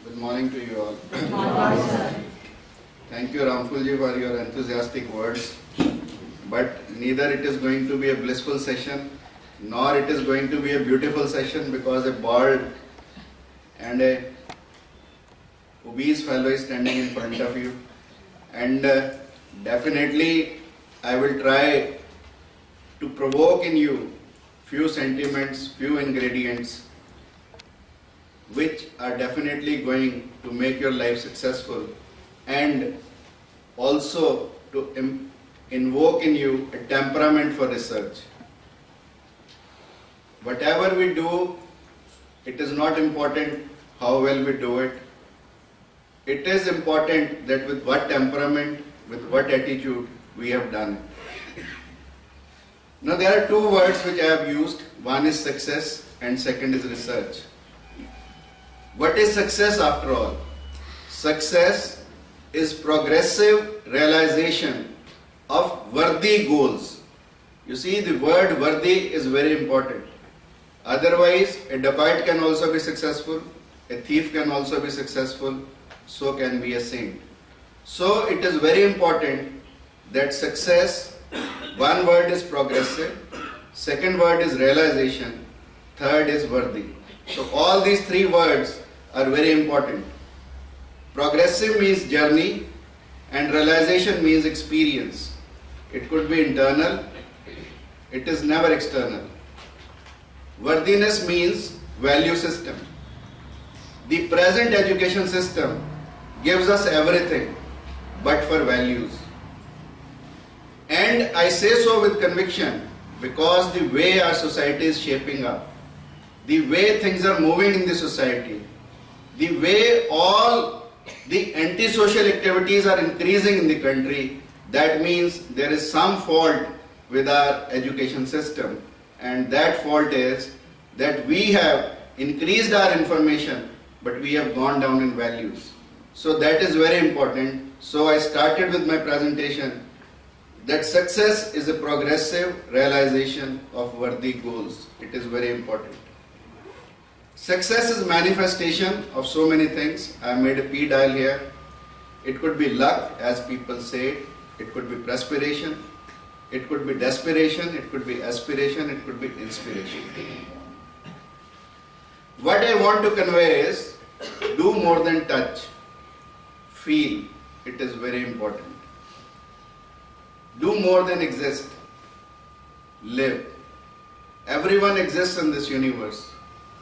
Good morning to you all. Good morning, sir. Thank you, Ramfulji, for your enthusiastic words. But neither it is going to be a blissful session, nor it is going to be a beautiful session, because a bald and a obese fellow is standing in front of you. And definitely I will try to provoke in you few sentiments, few ingredients which are definitely going to make your life successful, and also to invoke in you a temperament for research. Whatever we do, it is not important how well we do it. It is important that with what temperament, with what attitude we have done it. Now there are two words which I have used. One is success and second is research. What is success after all? Success is progressive realization of worthy goals. You see, the word worthy is very important. Otherwise, a dacoit can also be successful, a thief can also be successful, so can be a saint. So it is very important that success, one word is progressive, second word is realization, third is worthy. So all these three words are very important. Progressive means journey and realization means experience. It could be internal, it is never external. Worthiness means value system. The present education system gives us everything but for values. And I say so with conviction because the way our society is shaping up, the way things are moving in the society, the way all the antisocial activities are increasing in the country, that means there is some fault with our education system, and that fault is that we have increased our information but we have gone down in values. So that is very important. So I started with my presentation that success is a progressive realization of worthy goals. It is very important. Success is manifestation of so many things. I made a P dial here. It could be luck, as people say it. It could be perspiration. It could be desperation. It could be aspiration. It could be inspiration. What I want to convey is, do more than touch. Feel. It is very important. Do more than exist. Live. Everyone exists in this universe.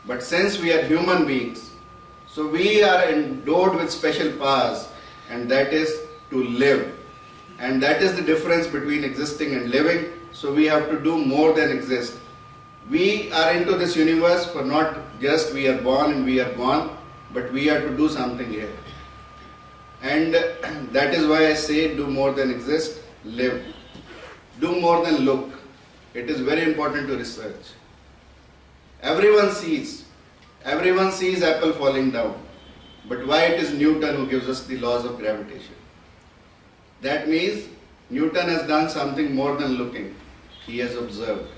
But since we are human beings, so we are endowed with special powers, and that is to live. And that is the difference between existing and living. So we have to do more than exist. We are into this universe for not just we are born and we are gone, but we have to do something here. And that is why I say do more than exist, live. Do more than look. It is very important to research. Everyone sees apple falling down. But why it is Newton who gives us the laws of gravitation? That means Newton has done something more than looking. He has observed.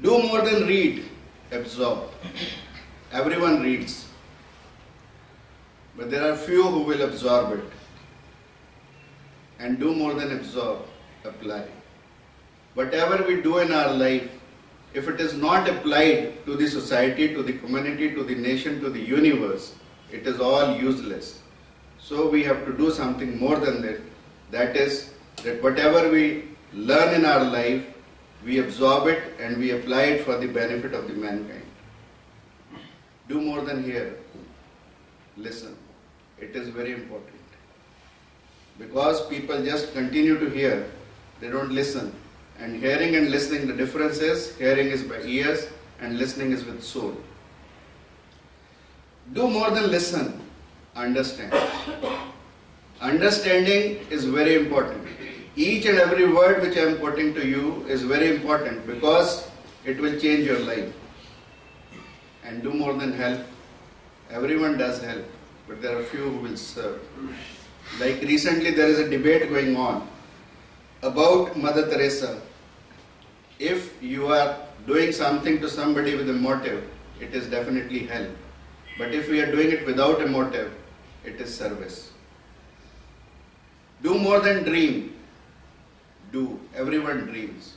Do more than read, absorb. Everyone reads. But there are few who will absorb it. And do more than absorb, apply. Whatever we do in our life, if it is not applied to the society, to the community, to the nation, to the universe, it is all useless. So we have to do something more than that. That is, that whatever we learn in our life, we absorb it and we apply it for the benefit of the mankind. Do more than hear. Listen. It is very important. Because people just continue to hear, they don't listen. And hearing and listening, the difference is, hearing is by ears and listening is with soul. Do more than listen, understand. Understanding is very important. Each and every word which I am putting to you is very important because it will change your life. And do more than help. Everyone does help, but there are few who will serve. Like recently there is a debate going on about Mother Teresa. If you are doing something to somebody with a motive, it is definitely help. But if we are doing it without a motive, it is service. Do more than dream. Do. Everyone dreams.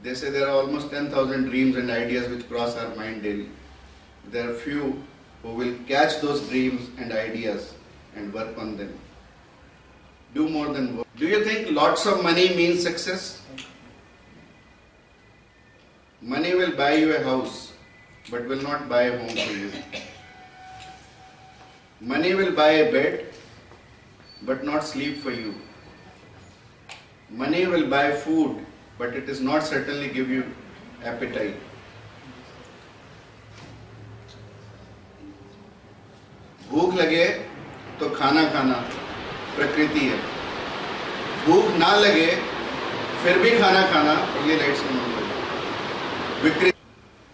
They say there are almost 10,000 dreams and ideas which cross our mind daily. There are few who will catch those dreams and ideas and work on them. Do more than work. Do you think lots of money means success? Money will buy you a house, but will not buy a home for you. Money will buy a bed, but not sleep for you. Money will buy food, but it is not certainly give you appetite. भूख लगे तो खाना खाना प्रकृति है, भूख ना लगे फिर भी खाना खाना, ये लाइट्स कम हो गई विकृति।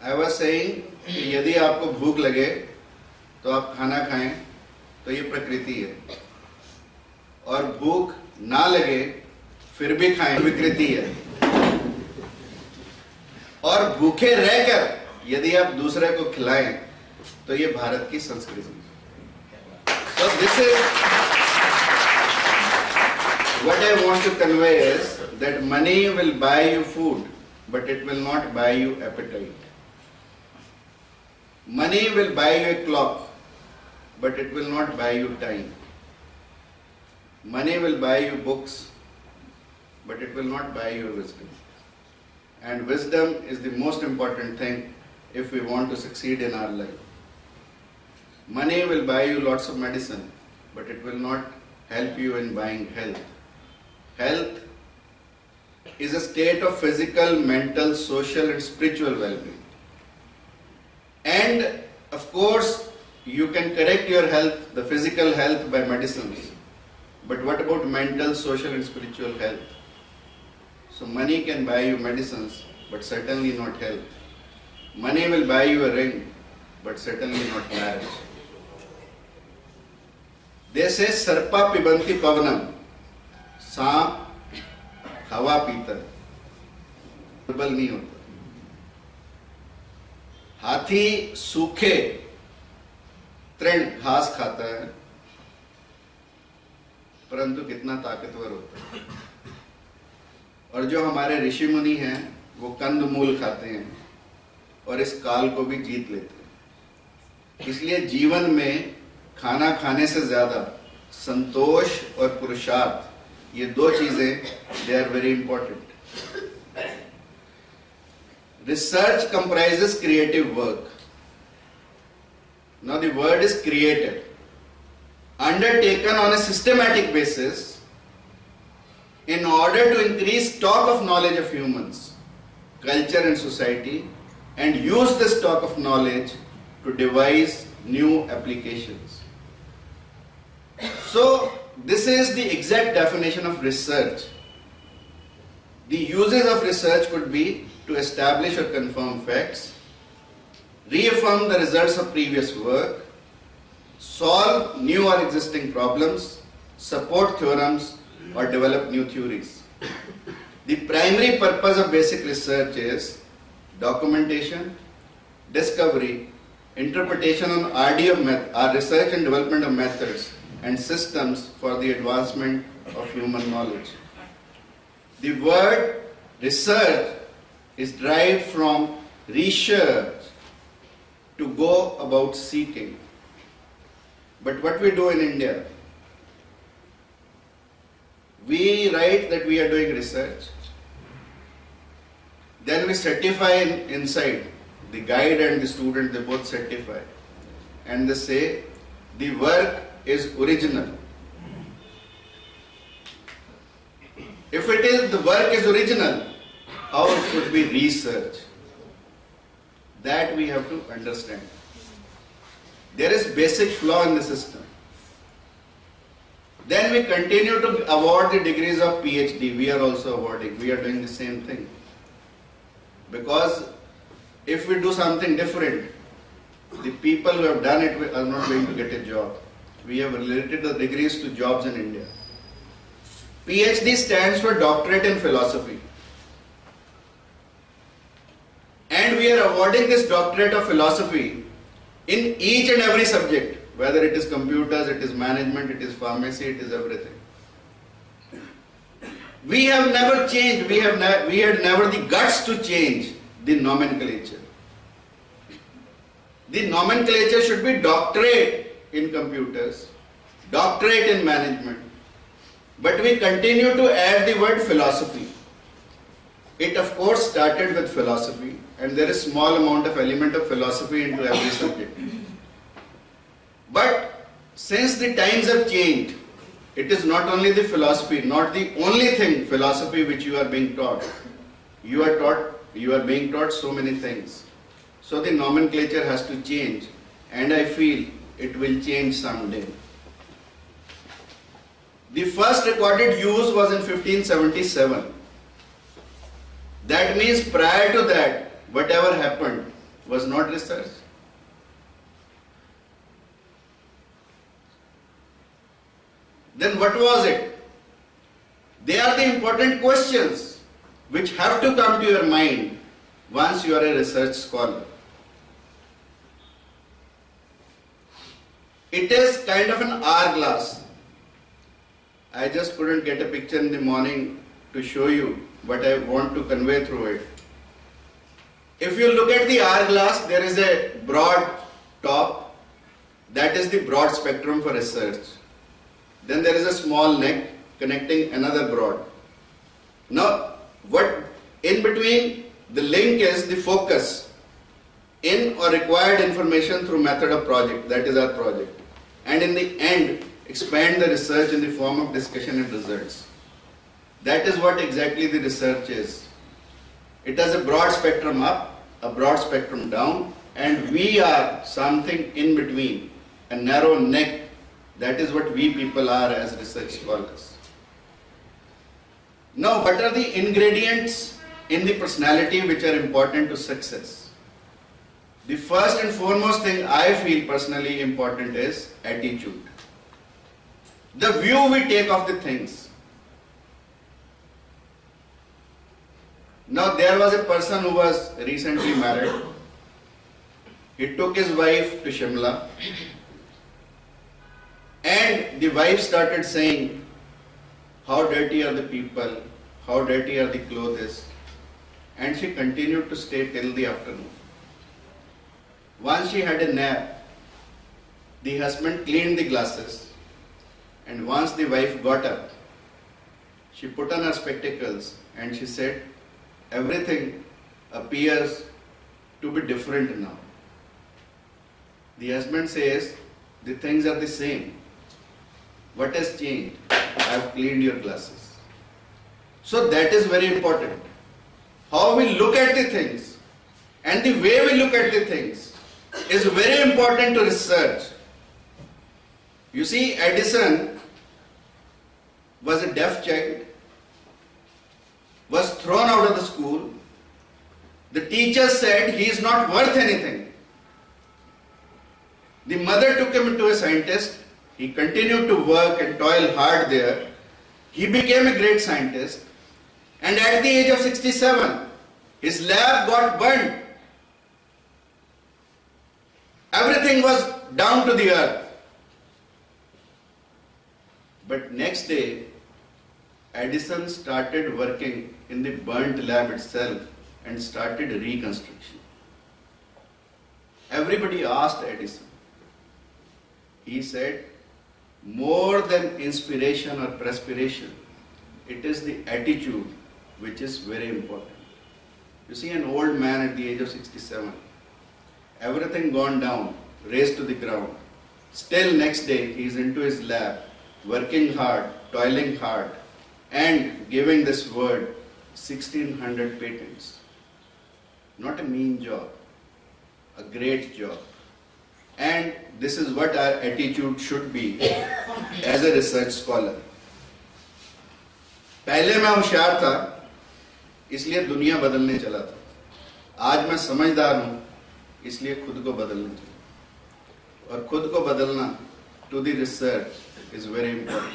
आई वाज सेइंग कि यदि आपको भूख लगे तो आप खाना खाएं, तो ये प्रकृति है, और भूख ना लगे फिर भी खाएं, विकृति है। और भूखे रहकर यदि आप दूसरे को खिलाएं तो ये भारत की संस्कृति। So this is what I want to convey is that money will buy you food, but it will not buy you appetite. Money will buy you a clock, but it will not buy you time. Money will buy you books, but it will not buy you wisdom. And wisdom is the most important thing if we want to succeed in our life. Money will buy you lots of medicine, but it will not help you in buying health. Health is a state of physical, mental, social and spiritual well-being. And of course, you can correct your health, the physical health, by medicines. But what about mental, social and spiritual health? So money can buy you medicines, but certainly not health. Money will buy you a ring, but certainly not marriage. They say sarpa pibanti pavanam, सांप हवा पीता है, दुर्बल नहीं होता। हाथी सूखे तृण घास खाता है, परंतु कितना ताकतवर होता है। और जो हमारे ऋषि मुनि हैं वो कंद मूल खाते हैं और इस काल को भी जीत लेते हैं। इसलिए जीवन में खाना खाने से ज्यादा संतोष और पुरुषार्थ, ये दो चीजें they are very important. Research comprises creative work. Now the word is created, undertaken on a systematic basis in order to increase stock of knowledge of humans, culture and society, and use the stock of knowledge to devise new applications. So this is the exact definition of research. The uses of research could be to establish or confirm facts, reaffirm the results of previous work, solve new or existing problems, support theorems, or develop new theories. The primary purpose of basic research is documentation, discovery, interpretation on research and development of methods and systems for the advancement of human knowledge. The word research is derived from research, to go about seeking. But what we do in India, we write that we are doing research, then we certify inside, the guide and the student, they both certify, and they say the work is original. If it is, the work is original, how it could be research? That we have to understand. There is basic flaw in the system. Then we continue to award the degrees of PhD. We are also awarding. We are doing the same thing. Because if we do something different, the people who have done it are not going to get a job. We have related the degrees to jobs in India. PhD stands for Doctorate in Philosophy. And we are awarding this Doctorate of Philosophy in each and every subject, whether it is computers, it is management, it is pharmacy, it is everything. We have never changed, we had never the guts to change the nomenclature. The nomenclature should be doctorate in computers, doctorate in management, but we continue to add the word philosophy. It of course started with philosophy, and there is small amount of element of philosophy into every subject. But since the times have changed, it is not only the philosophy, not the only thing philosophy which you are being taught. You are being taught so many things. So the nomenclature has to change, and I feel it will change someday. The first recorded use was in 1577. That means prior to that, whatever happened was not research. Then what was it? They are the important questions which have to come to your mind once you are a research scholar. It is kind of an hourglass. I just couldn't get a picture in the morning to show you what I want to convey through it. If you look at the hourglass, there is a broad top. That is the broad spectrum for research. Then there is a small neck connecting another broad. Now, what in between the link is the focus in or required information through method of project. That is our project. And in the end, expand the research in the form of discussion and results. That is what exactly the research is. It has a broad spectrum up, a broad spectrum down, and we are something in between, a narrow neck. That is what we people are as research scholars. Now, what are the ingredients in the personality which are important to success? The first and foremost thing I feel personally important is attitude. The view we take of the things. Now, there was a person who was recently married. He took his wife to Shimla, and the wife started saying, how dirty are the people, how dirty are the clothes, and she continued to stay till the afternoon. Once she had a nap, the husband cleaned the glasses, and once the wife got up, she put on her spectacles and she said, everything appears to be different now. The husband says, the things are the same. What has changed? I have cleaned your glasses. So that is very important. How we look at the things and the way we look at the things is very important to research. You see, Edison was a deaf child, was thrown out of the school. The teacher said he is not worth anything. The mother took him into a scientist. He continued to work and toil hard there. He became a great scientist. And at the age of 67, his lab got burned. Everything was down to the earth. But next day, Edison started working in the burnt lab itself and started reconstruction. Everybody asked Edison. He said, more than inspiration or perspiration, it is the attitude which is very important. You see, an old man at the age of 67, everything gone down, raised to the ground. Still next day he is into his lab, working hard, toiling hard, and giving this word 1600 patents. Not a mean job, a great job. And this is what our attitude should be as a research scholar. पहले मैं होशियार था, इसलिए दुनिया बदलने चला था। आज मैं समझदार हूं, इसलिए खुद को बदलने चला। और खुद को बदलना to the research is very important.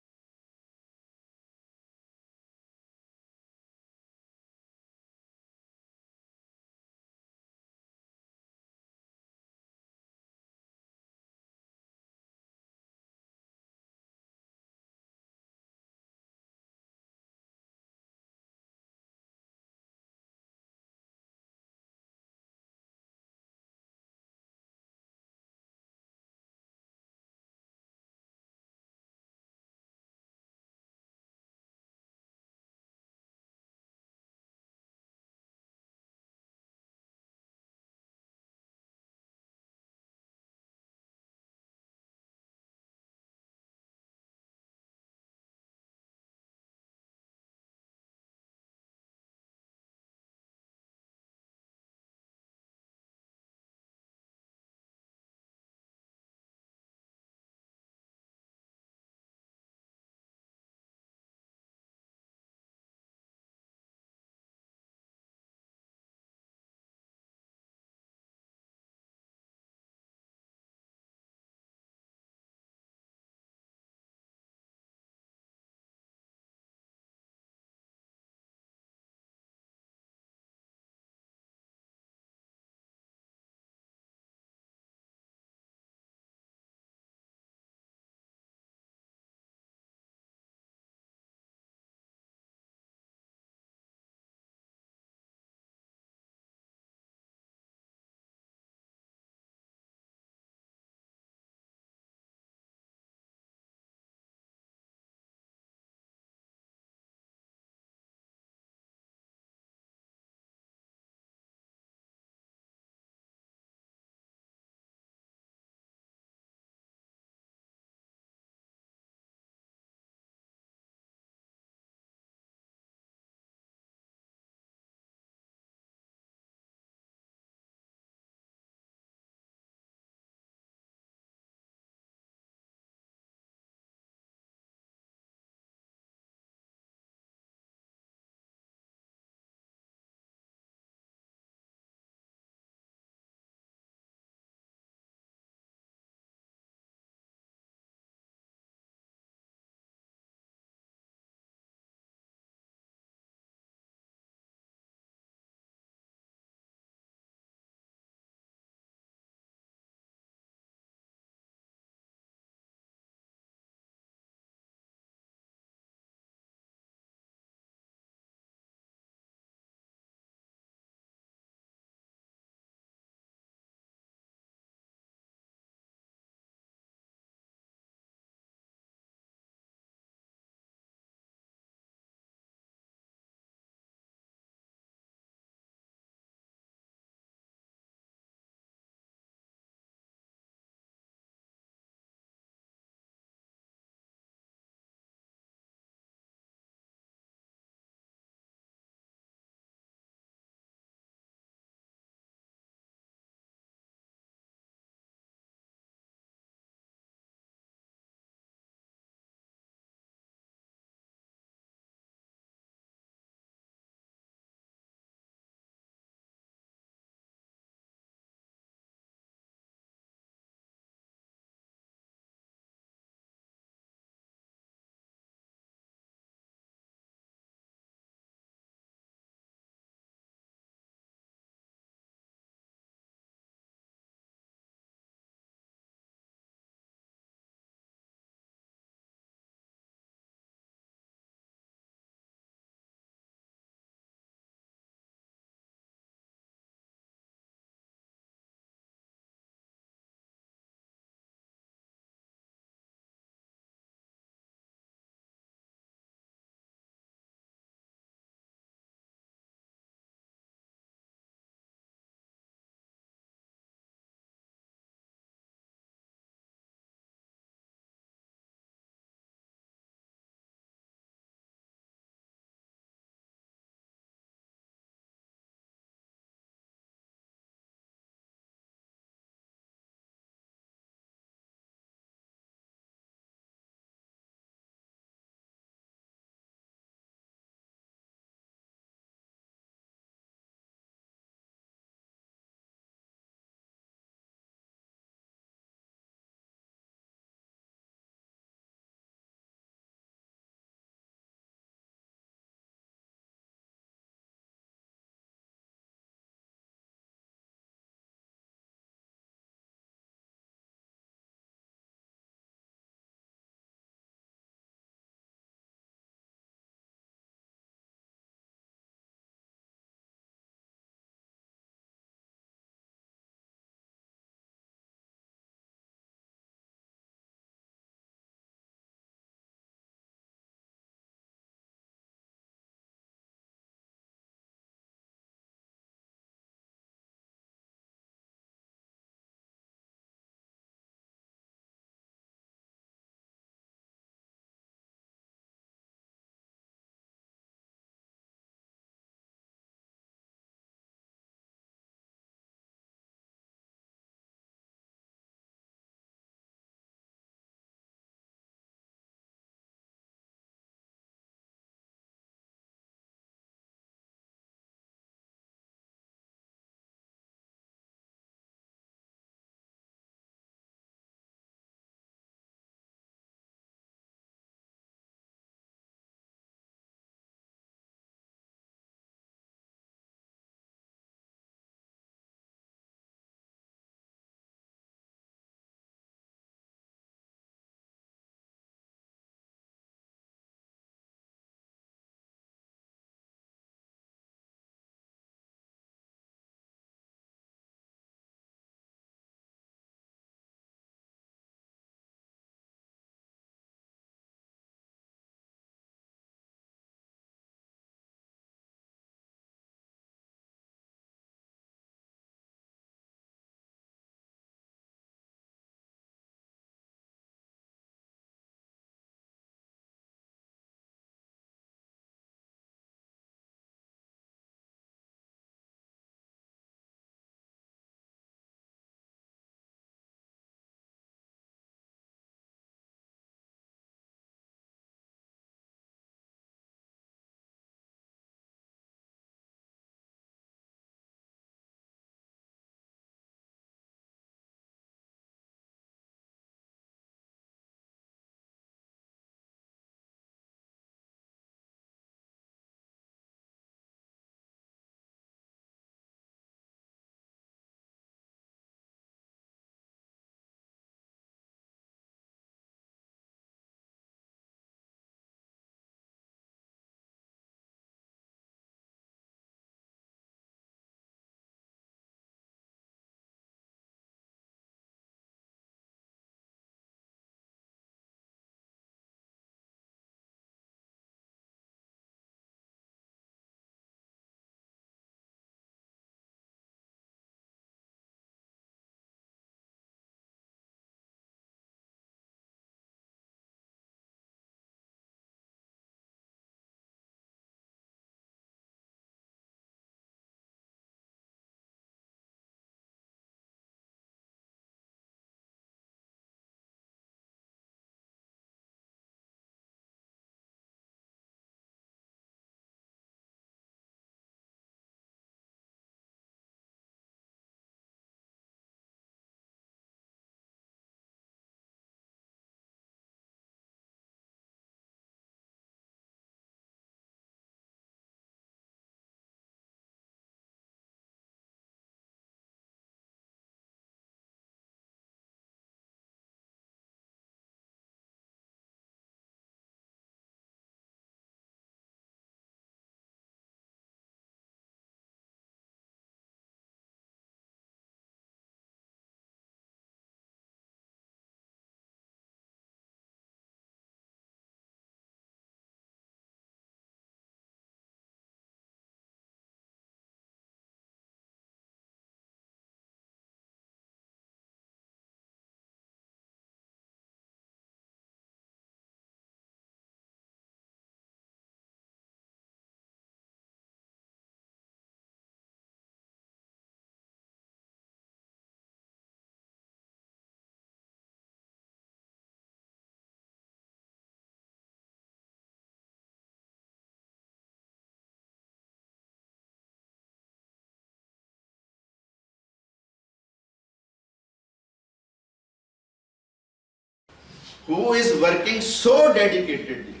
who is working so dedicatedly,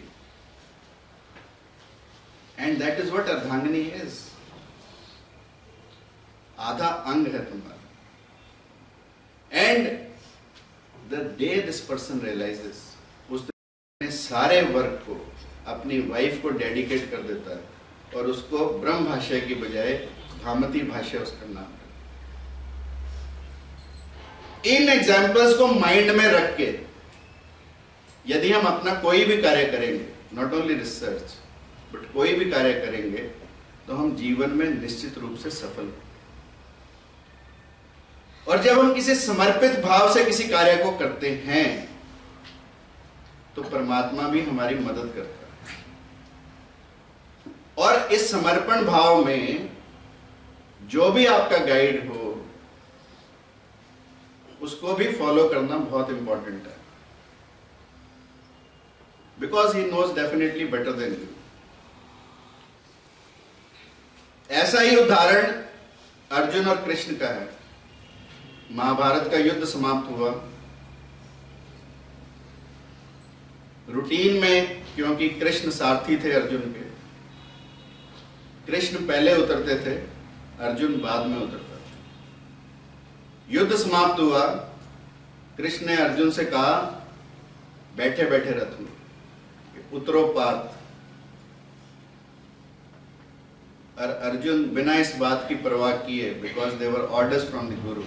and that is what Ardhangani is. आधा अंग है तुम्हारा. And the day this person realizes, उस दिन सारे वर्क को अपनी वाइफ को डेडिकेट कर देता है और उसको ब्रह्म भाष्य की बजाय भामती भाष्य उसका नाम है. इन एग्जाम्पल्स को माइंड में रख के यदि हम अपना कोई भी कार्य करेंगे, नॉट ओनली रिसर्च बट कोई भी कार्य करेंगे, तो हम जीवन में निश्चित रूप से सफल होंगे. और जब हम किसी समर्पित भाव से किसी कार्य को करते हैं तो परमात्मा भी हमारी मदद करता है. और इस समर्पण भाव में जो भी आपका गाइड हो उसको भी फॉलो करना बहुत इंपॉर्टेंट है, because he knows definitely better than you. ऐसा ही उदाहरण अर्जुन और कृष्ण का है. महाभारत का युद्ध समाप्त हुआ. रूटीन में, क्योंकि कृष्ण सारथी थे अर्जुन के, कृष्ण पहले उतरते थे, अर्जुन बाद में उतरता था. युद्ध समाप्त हुआ. कृष्ण ने अर्जुन से कहा, बैठे बैठे रथ में उतरो पार्थ. और अर्जुन बिना इस बात की परवाह किए, because they were orders from the गुरु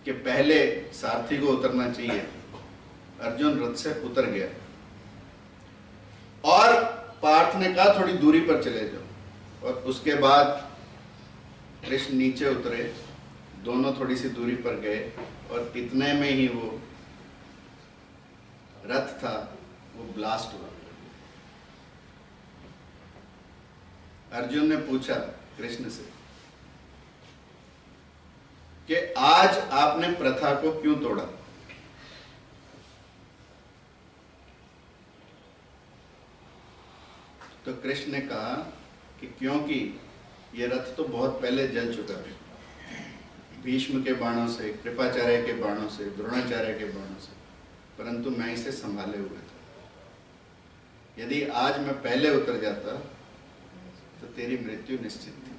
कि पहले सारथी को उतरना चाहिए, अर्जुन रथ से उतर गया. और पार्थ ने कहा थोड़ी दूरी पर चले जाओ, और उसके बाद कृष्ण नीचे उतरे, दोनों थोड़ी सी दूरी पर गए, और इतने में ही वो रथ था वो ब्लास्ट हुआ. अर्जुन ने पूछा कृष्ण से कि आज आपने प्रथा को क्यों तोड़ा? तो कृष्ण ने कहा कि क्योंकि ये रथ तो बहुत पहले जल चुका है, भीष्म के बाणों से, कृपाचार्य के बाणों से, द्रोणाचार्य के बाणों से, परंतु मैं इसे संभाले हुए था. यदि आज मैं पहले उतर जाता तो तेरी मृत्यु निश्चित थी.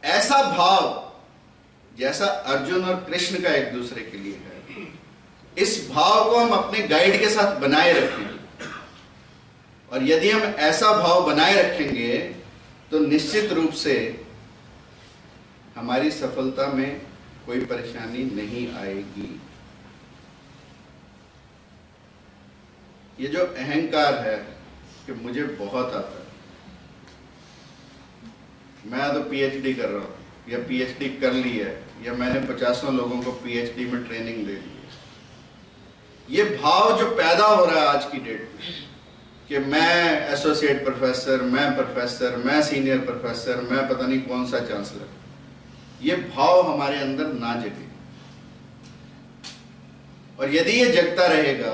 ऐसा भाव जैसा अर्जुन और कृष्ण का एक दूसरे के लिए है, इस भाव को हम अपने गाइड के साथ बनाए रखेंगे. और यदि हम ऐसा भाव बनाए रखेंगे तो निश्चित रूप से हमारी सफलता में कोई परेशानी नहीं आएगी. ये जो अहंकार है कि मुझे बहुत आता है, मैं तो पीएचडी कर रहा हूं या पीएचडी कर ली है, या मैंने 50 लोगों को पीएचडी में ट्रेनिंग दे दी है, ये भाव जो पैदा हो रहा है आज की डेट में कि मैं एसोसिएट प्रोफेसर, मैं सीनियर प्रोफेसर, मैं पता नहीं कौन सा चांसलर, ये भाव हमारे अंदर ना जगे. और यदि ये जगता रहेगा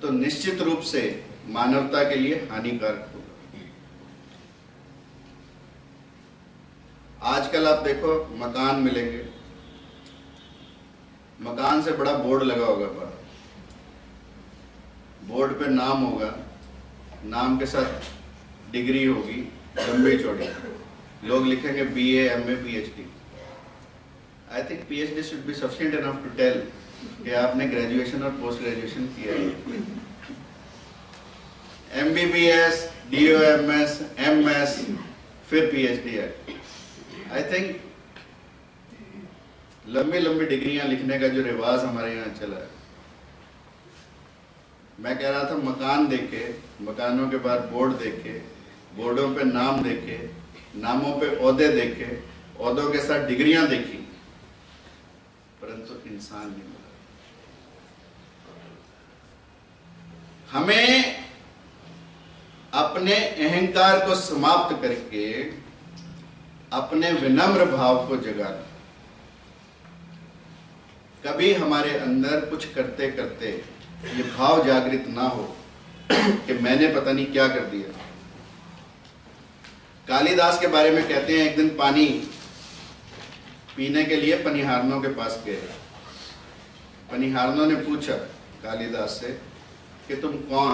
तो निश्चित रूप से मानवता के लिए हानिकारक होगा. आजकल आप देखो मकान मिलेंगे, मकान से बड़ा बोर्ड लगा होगा बाहर, बोर्ड पे नाम होगा, नाम के साथ डिग्री होगी लंबी चौड़ी, लोग लिखेंगे BA, MA, PhD. I think PhD should be sufficient enough to tell कि आपने ग्रेजुएशन और पोस्ट ग्रेजुएशन किया है. एमबीबीएस, डीओएमएस, एमएस, फिर पीएचडी है. आई थिंक लंबी लंबी डिग्रियां लिखने का जो रिवाज हमारे यहाँ चला है. मैं कह रहा था मकान देखे, मकानों के बाद बोर्ड देखे, बोर्डों पे नाम देखे, नामों पे ओहदे देखे, ओहदों के साथ डिग्रियां देखी, परंतु इंसान नहीं मिला. हमें अपने अहंकार को समाप्त करके अपने विनम्र भाव को जगाना. कभी हमारे अंदर कुछ करते करते ये भाव जागृत ना हो कि मैंने पता नहीं क्या कर दिया. कालिदास के बारे में कहते हैं, एक दिन पानी पीने के लिए पनिहारनों के पास गए. पनिहारनों ने पूछा कालिदास से कि तुम कौन?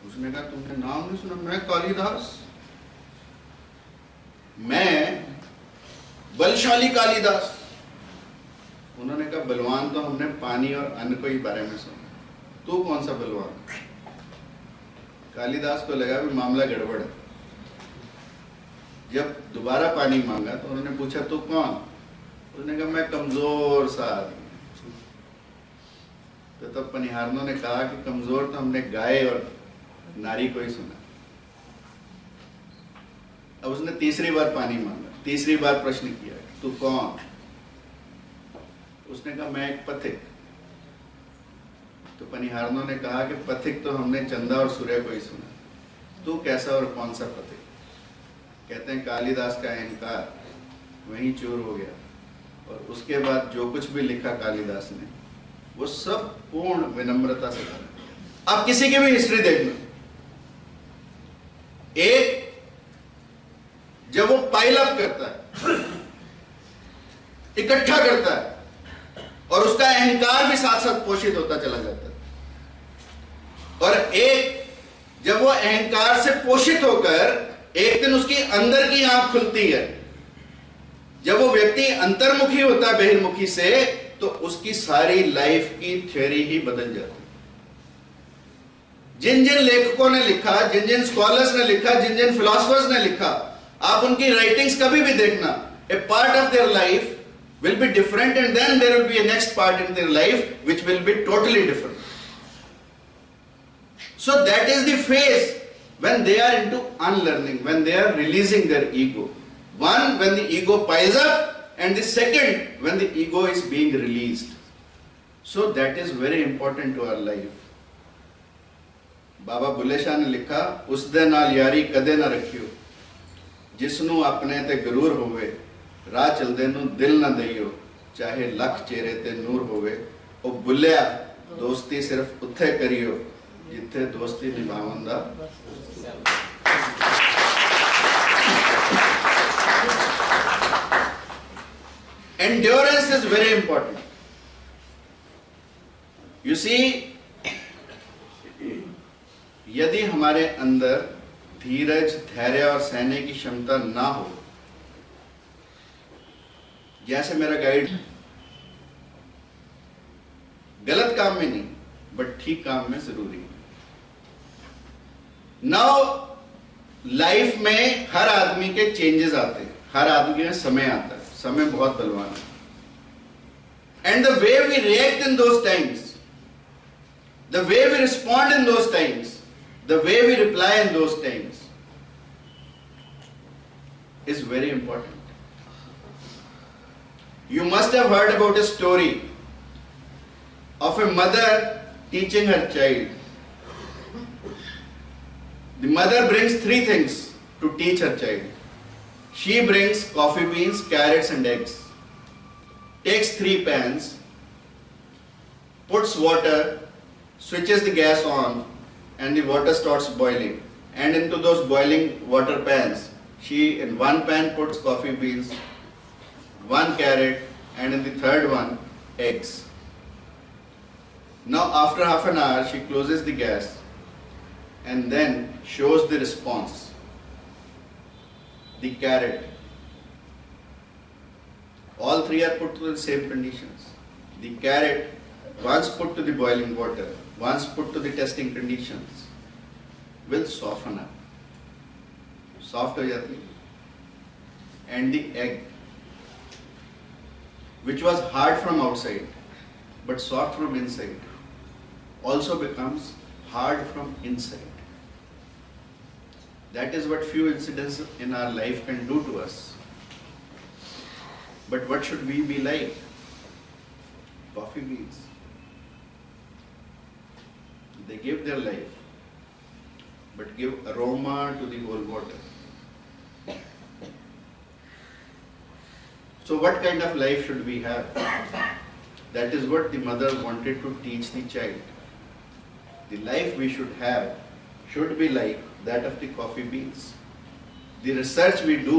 उसने कहा तुमने नाम नहीं सुना? मैं कालिदास, मैं बलशाली कालिदास। उन्होंने कहा बलवान तो हमने पानी और अन्न को ही बारे में सुना, तू कौन सा बलवान? कालिदास को लगा भी मामला गड़बड़ है। जब दोबारा पानी मांगा तो उन्होंने पूछा तू कौन? उसने कहा मैं कमजोर सा आदमी। तो तब पनिहारनों ने कहा कि कमजोर तो हमने गाय और नारी को ही सुना। अब उसने तीसरी बार पानी मांगा, तीसरी बार प्रश्न किया तू कौन? उसने कहा मैं एक पथिक। तो पनिहारनों ने कहा कि पथिक तो हमने चंदा और सूर्य को ही सुना, तू कैसा और कौन सा पथिक? कहते हैं कालिदास का अहंकार वहीं चूर हो गया, और उसके बाद जो कुछ भी लिखा कालिदास ने वो सब पूर्ण विनम्रता से करा। आप किसी की भी हिस्ट्री देखना, एक जब वो पाइल अप करता है, इकट्ठा करता है, और उसका अहंकार भी साथ साथ पोषित होता चला जाता है, और एक जब वो अहंकार से पोषित होकर एक दिन उसकी अंदर की आंख खुलती है, जब वो व्यक्ति अंतर्मुखी होता है बहिर्मुखी से, तो उसकी सारी लाइफ की थ्योरी ही बदल जाती है। जिन जिन लेखकों ने लिखा, जिन जिन स्कॉलर्स ने लिखा, जिन जिन फिलोसफर्स ने लिखा, आप उनकी राइटिंग्स कभी भी देखना, a part of their life will be different, and then there will be a next part in their life which will be totally different. So that is the phase when they are into unlearning, when they are releasing their ego. One, when the ego piles up, and the second, when the ego is being released. So that is very important to our life. बाबा बुल्ले शाह ने लिखा, उस दे नाल यारी कदे ना रखियो, जिसनू अपने ते गरूर होवे, राह चलदे नू दिल ना दईओ, चाहे लख चेहरे ते नूर होवे। ओ बुल्लिया दोस्ती सिर्फ उत्थे करियो जिथे दोस्ती निभावन दा। Endurance is very important. You see, यदि हमारे अंदर धीरज, धैर्य और सहने की क्षमता ना हो, जैसे मेरा गाइड गलत काम में नहीं बट ठीक काम में जरूरी है। नाउ लाइफ में हर आदमी के चेंजेस आते हैं, हर आदमी में समय आता है, समय बहुत बलवान है। And the way we react in those times, the way we respond in those times, the way we reply in those times is very important. You must have heard about a story of a mother teaching her child. The mother brings 3 things to teach her child. She brings coffee beans, carrots and eggs. Takes 3 pans, puts water, switches the gas on, and the water starts boiling. And into those boiling water pans, she in one pan puts coffee beans, 1 carrot, and in the third one eggs. Now after half an hour she closes the gas and then shows the response. The carrot, all 3 are put to the same conditions. The carrot, once put to the boiling water, once put to the testing conditions, will soften up, soft ho jati hai. And the egg, which was hard from outside but soft from inside, also becomes hard from inside. That is what few incidents in our life can do to us. But what should we be like? Coffee beans. They give their life, but give aroma to the whole water. So what kind of life should we have? That is what the mother wanted to teach the child. The life we should have should be like that of the coffee beans. The research we do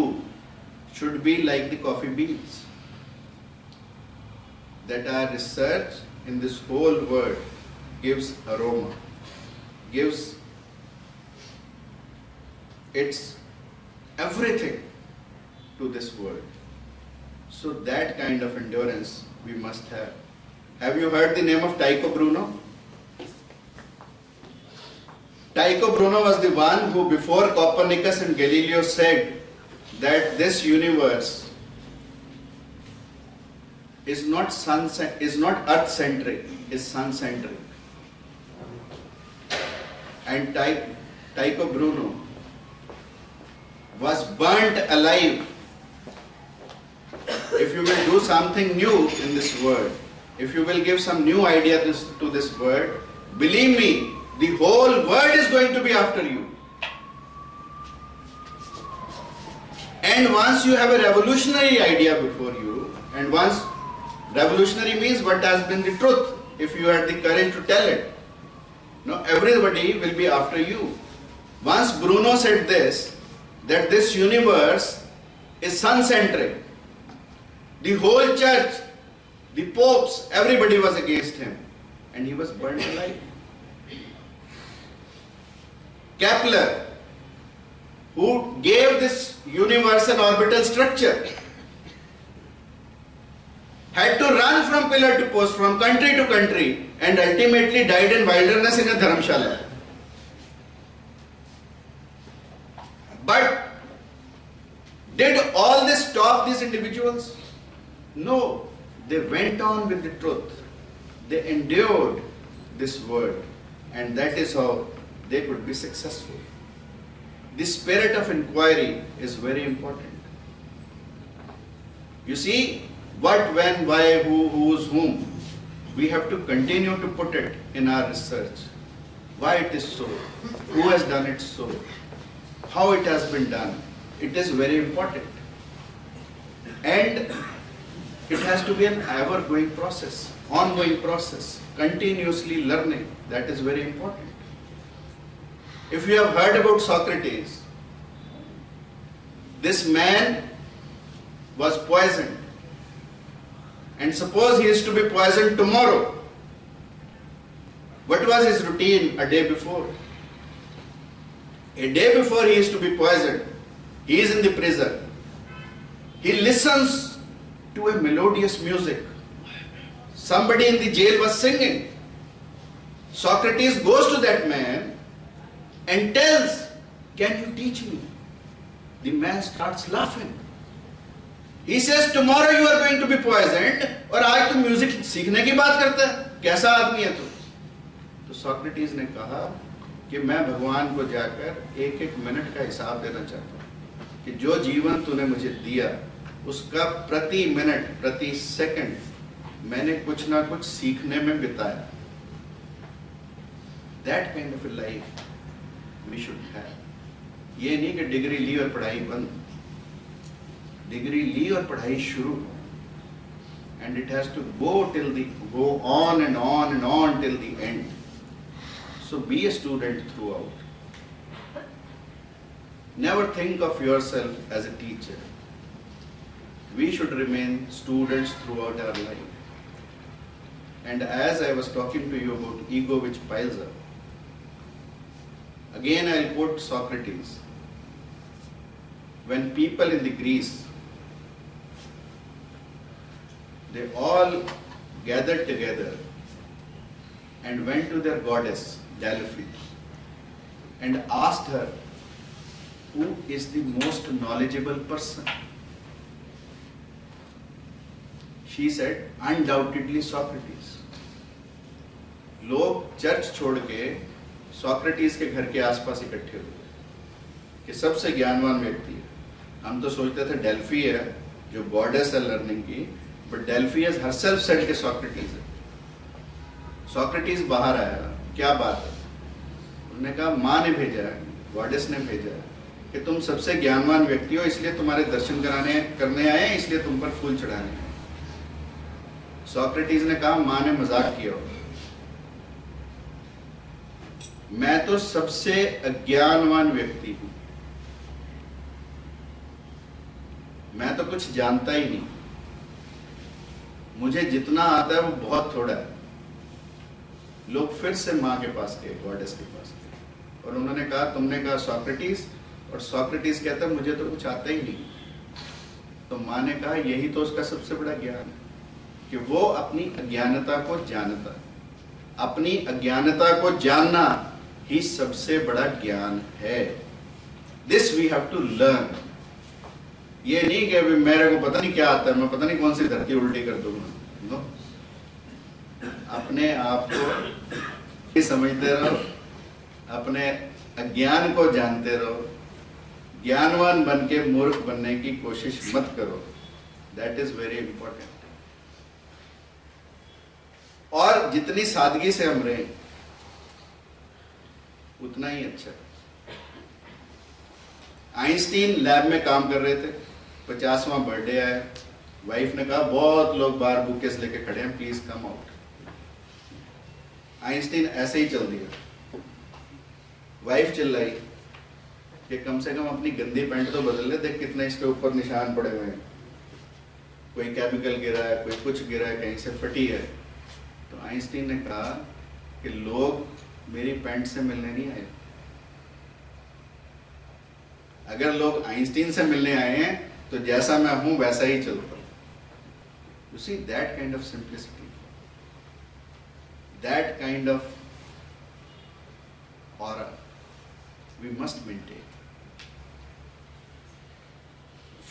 should be like the coffee beans. that our research in this whole world gives aroma, gives its everything to this world. So that kind of endurance we must have. Have you heard the name of Tycho Bruno? Tycho Bruno was the one who, before Copernicus and Galileo, said that this universe is not earth-centric, is sun-centric. And Tycho Bruno was burnt alive. If you will do something new in this world, if you will give some new idea to this world, believe me, the whole world is going to be after you. And once you have a revolutionary idea before you, and once revolutionary means what has been the truth, if you had the courage to tell it, no, everybody will be after you. Once Bruno said this, that this universe is sun-centric, the whole church, the popes, everybody was against him, and he was burned alive. Kepler, who gave this universe an orbital structure, had to run from pillar to post, from country to country, and ultimately died in wilderness in a dharamshala. But did all this stop these individuals? No, they went on with the truth. They endured this world, and that is how they could be successful. The spirit of inquiry is very important. You see, what, when, why, who, whose, whom, we have to continue to put it in our research. Why it is so, who has done it so, how it has been done. It is very important. And it has to be an ever-going process, ongoing process, continuously learning. That is very important. If you have heard about Socrates, this man was poisoned. And suppose he is to be poisoned tomorrow. What was his routine a day before? A day before he is to be poisoned, he is in the prison. He listens to a melodious music. Somebody in the jail was singing. Socrates goes to that man and tells, "Can you teach me?" The man starts laughing. He says, "Tomorrow you are going to be poisoned, और आज तुम music सीखने की बात करता है? कैसा आदमी है तू?" तो सॉक्रेटिस ने कहा कि मैं भगवान को जाकर एक एक मिनट का हिसाब देना चाहता हूँ कि जो जीवन तूने मुझे दिया उसका प्रति मिनट, प्रति सेकंड मैंने कुछ ना कुछ सीखने में बिताया. That kind of a life we should have. ये नहीं कि डिग्री ली और पढ़ाई बंद. डिग्री ली और पढ़ाई शुरू. And it has to go on and on and on till the end. So be a student throughout. Never think of yourself as a teacher. We should remain students throughout our life. And as I was talking to you about ego which piles up, again I'll quote Socrates. When people in the Greece, they all gathered together and went to their goddess Delphi and asked her, who is the most knowledgeable person? She said, undoubtedly Socrates. लोग church छोड़ के Socrates के घर के आसपास इकट्ठे हुए कि सबसे ज्ञानवान व्यक्ति है. हम तो सोचते थे डेल्फी है जो गॉडेस है लर्निंग की, but Delphi has herself said कि सॉक्रेटिस है. सॉक्रेटिस बाहर आया, क्या बात है? उन्होंने कहा माँ ने भेजा है, गॉडेस ने भेजा है कि तुम सबसे ज्ञानवान व्यक्ति हो, इसलिए तुम्हारे दर्शन करने आए हैं, इसलिए तुम पर फूल चढ़ाने हैं. सॉक्रेटिस ने कहा माँ ने मजाक किया होगा. मैं तो सबसे अज्ञानवान व्यक्ति हूं, मैं तो कुछ जानता ही नहीं, मुझे जितना आता है वो बहुत थोड़ा है। लोग फिर से माँ के पास गए, गॉडेस के पास गए, और उन्होंने कहा तुमने कहा सॉक्रेटिस, और सॉक्रेटिस कहता है मुझे तो कुछ आता ही नहीं। तो माँ ने कहा यही तो उसका सबसे बड़ा ज्ञान है कि वो अपनी अज्ञानता को जानता। अपनी अज्ञानता को जानना ही सबसे बड़ा ज्ञान है। This we have to learn. ये नहीं कि अभी मेरे को पता नहीं क्या आता है, मैं पता नहीं कौन सी धरती उल्टी कर दूंगा। नो, अपने आप को समझते रहो, अपने अज्ञान को जानते रहो। ज्ञानवान बन के मूर्ख बनने की कोशिश मत करो। That is very important. और जितनी सादगी से हम रहें उतना ही अच्छा। आइंस्टीन लैब में काम कर रहे थे, 50वां बर्थडे आया, वाइफ ने कहा बहुत लोग बाहर बुकेस लेके खड़े हैं, प्लीज कम आउट। आइंस्टीन ऐसे ही चल दिया। वाइफ चिल्लाई कि कम से कम अपनी गंदी पैंट तो बदल ले, देख कितने इसके ऊपर निशान पड़े हुए हैं, कोई केमिकल गिरा है, कोई कुछ गिरा है, कहीं से फटी है। तो आइंस्टीन ने कहा कि लोग मेरी पैंट से मिलने नहीं आए। अगर लोग आइंस्टीन से मिलने आए हैं तो जैसा मैं हूं वैसा ही चलता हूं। You see that kind of simplicity, that kind of aura we must maintain.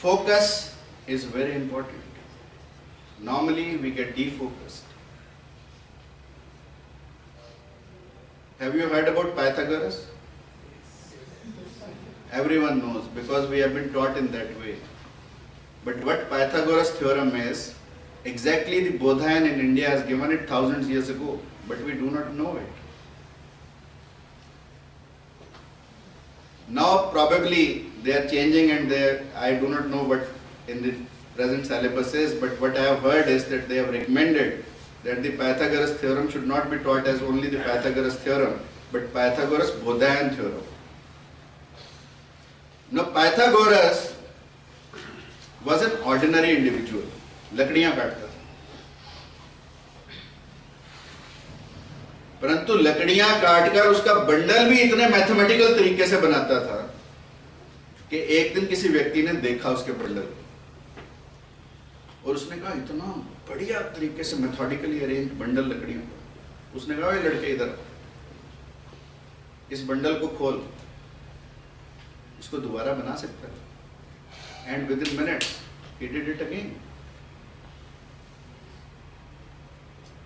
Focus is very important. Normally we get defocused. Have you heard about Pythagoras? Everyone knows because we have been taught in that way. But what Pythagoras theorem is, exactly the Bodhayan in India has given it thousands of years ago, but we do not know it. Now probably they are changing and I do not know what in the present syllabus is, but what I have heard is that they have recommended that the Pythagoras theorem should not be taught as only the Pythagoras theorem, but Pythagoras Bodhayan theorem. Now Pythagoras was an ordinary individual, लकड़ियां काटता था, परंतु लकड़ियां काटकर उसका bundle भी इतने mathematical तरीके से बनाता था कि एक दिन किसी व्यक्ति ने देखा उसके बंडल और उसने कहा इतना बढ़िया तरीके से मेथोडिकली अरेंज बंडल लकड़ियों का। उसने कहा ये लड़के इधर, इस बंडल को खोल, इसको दोबारा बना सकता है। And with in minutes he did it again.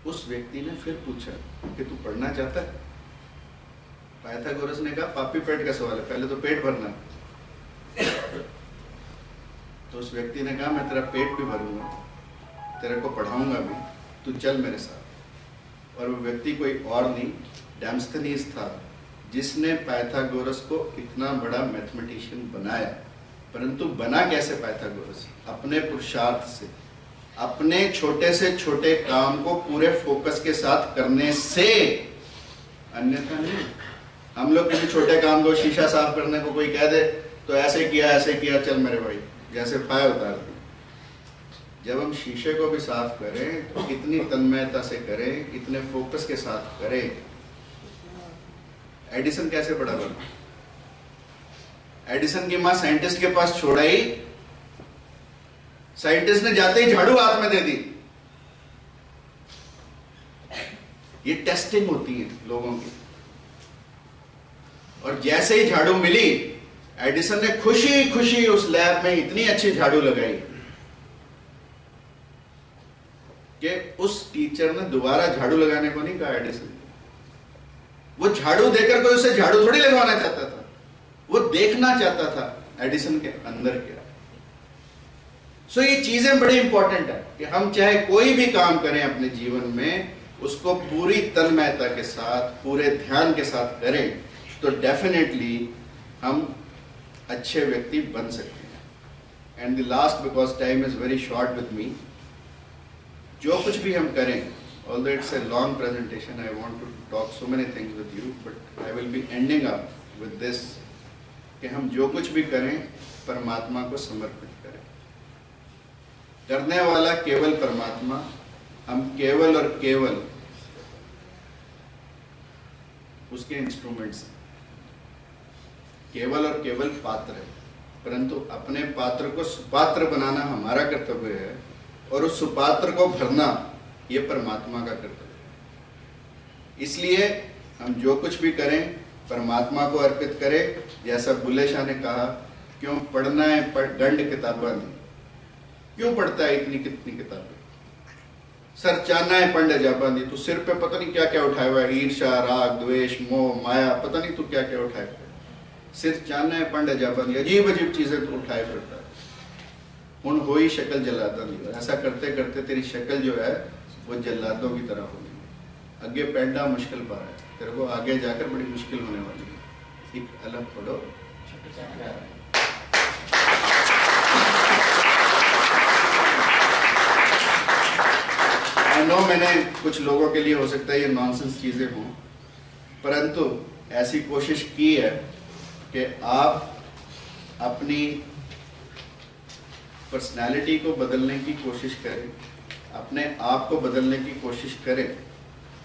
उस व्यक्ति ने फिर पूछा कि तू पढ़ना चाहता है? पाइथागोरस ने कहा पापी पेट का सवाल है, पहले तो पेट भरना। तो उस व्यक्ति ने कहा मैं तेरा पेट भी भरूंगा, तेरे को पढ़ाऊंगा भी, तू चल मेरे साथ। और वो व्यक्ति कोई और नहीं, डेमोस्थेनीज था, जिसने पाइथागोरस को इतना बड़ा मैथमेटिशियन बनाया। परंतु बना कैसे पाइथागोरस? अपने पुरुषार्थ से, अपने छोटे से छोटे काम को पूरे फोकस के साथ करने से, अन्यथा नहीं। हम लोग किसी छोटे काम को, शीशा साफ करने को कोई कह दे तो ऐसे किया चल मेरे भाई, जैसे फायर उतार दी। जब हम शीशे को भी साफ करें तो इतनी तन्मयता से करें, इतने फोकस के साथ करें। एडिसन कैसे बड़ा बना? एडिसन की मां साइंटिस्ट के पास छोड़ाई, साइंटिस्ट ने जाते ही झाड़ू हाथ में दे दी। ये टेस्टिंग होती है लोगों की। और जैसे ही झाड़ू मिली, एडिसन ने खुशी खुशी उस लैब में इतनी अच्छी झाड़ू लगाई कि उस टीचर ने दोबारा झाड़ू लगाने को नहीं कहा एडिसन। वो झाड़ू देकर कोई उसे झाड़ू थोड़ी लगवाना चाहता था, वो देखना चाहता था एडिसन के अंदर क्या। सो ये चीजें बड़ी इंपॉर्टेंट है कि हम चाहे कोई भी काम करें अपने जीवन में, उसको पूरी तन्मयता के साथ, पूरे ध्यान के साथ करें, तो डेफिनेटली हम अच्छे व्यक्ति बन सकते हैं। And the last, because time is very short with me, जो कुछ भी हम करें, although it's a long presentation, I want to talk so many things with you, but I will be ending up with this, कि हम जो कुछ भी करें परमात्मा को समर्पित करें। करने वाला केवल परमात्मा, हम केवल और केवल उसके इंस्ट्रूमेंट्स हैं, केवल और केवल पात्र है, परंतु अपने पात्र को सुपात्र बनाना हमारा कर्तव्य है और उस सुपात्र को भरना ये परमात्मा का कर्तव्य है। इसलिए हम जो कुछ भी करें परमात्मा को अर्पित करें। जैसा बुल्ले शाह ने कहा, क्यों पढ़ना है गंड किताबा नहीं, क्यों पढ़ता है इतनी कितनी किताबें, सर चाहना है पंड जाबा नहीं, तो सिर पे पता नहीं क्या क्या उठाया हुआ है, ईर्षा, राग, द्वेष, मोह, माया, पता नहीं तू क्या क्या उठाया हुआ है। सिर चाहना है पंड जाबा नहीं, अजीब अजीब चीजें तो उठाए फिरता है। हुण होई शक्ल जल्लादा नहीं, ऐसा करते करते तेरी शक्ल जो है वो जल्लादों की तरह होगी। आगे पैंडा मुश्किल पा रहा है, तेरे को आगे जाकर बड़ी मुश्किल होने वाली है। एक अलग पढ़ो। आई नो मैंने कुछ लोगों के लिए हो सकता है ये नॉनसेंस चीजें हों, परंतु ऐसी कोशिश की है कि आप अपनी पर्सनालिटी को बदलने की कोशिश करें, अपने आप को बदलने की कोशिश करें,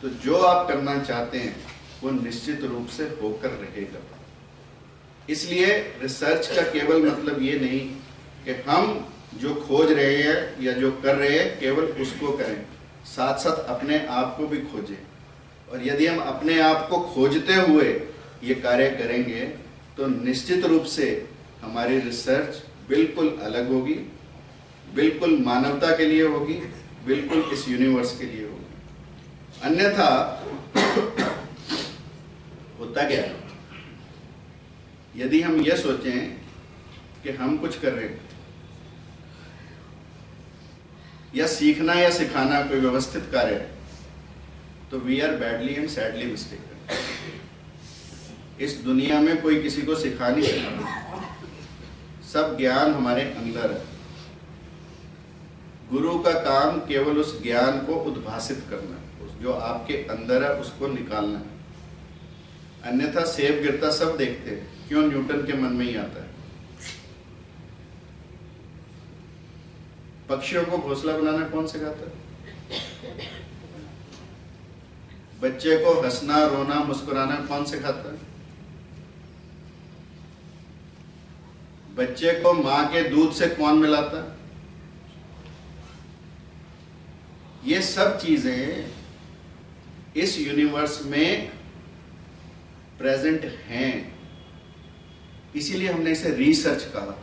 तो जो आप करना चाहते हैं वो निश्चित रूप से होकर रहेगा। इसलिए रिसर्च का केवल मतलब ये नहीं कि हम जो खोज रहे हैं या जो कर रहे हैं केवल उसको करें, साथ साथ अपने आप को भी खोजें। और यदि हम अपने आप को खोजते हुए ये कार्य करेंगे तो निश्चित रूप से हमारी रिसर्च बिल्कुल अलग होगी, बिल्कुल मानवता के लिए होगी, बिल्कुल इस यूनिवर्स के लिए होगी। अन्यथा होता क्या है, यदि हम ये सोचें कि हम कुछ कर रहे हैं या सीखना या सिखाना कोई व्यवस्थित कार्य है, तो we are badly and sadly mistaken. इस दुनिया में कोई किसी को सिखा नहीं सकता, सब ज्ञान हमारे अंदर है। गुरु का काम केवल उस ज्ञान को उद्भासित करना है, जो आपके अंदर है उसको निकालना है। अन्यथा सेब गिरता सब देखते हैं, क्यों न्यूटन के मन में ही आता है। पक्षियों को घोंसला बनाना कौन सिखाता है? बच्चे को हंसना, रोना, मुस्कुराना कौन सिखाता है? बच्चे को मां के दूध से कौन मिलाता है? ये सब चीजें इस यूनिवर्स में प्रेजेंट हैं, इसीलिए हमने इसे रिसर्च कहा।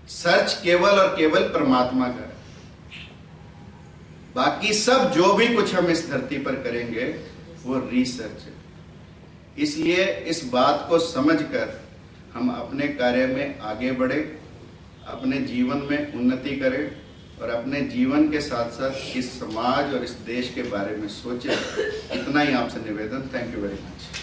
सर्च केवल और केवल परमात्मा का है, बाकी सब जो भी कुछ हम इस धरती पर करेंगे वो रिसर्च है। इसलिए इस बात को समझकर हम अपने कार्य में आगे बढ़े, अपने जीवन में उन्नति करें और अपने जीवन के साथ साथ इस समाज और इस देश के बारे में सोचें। इतना ही आपसे निवेदन। Thank you very much.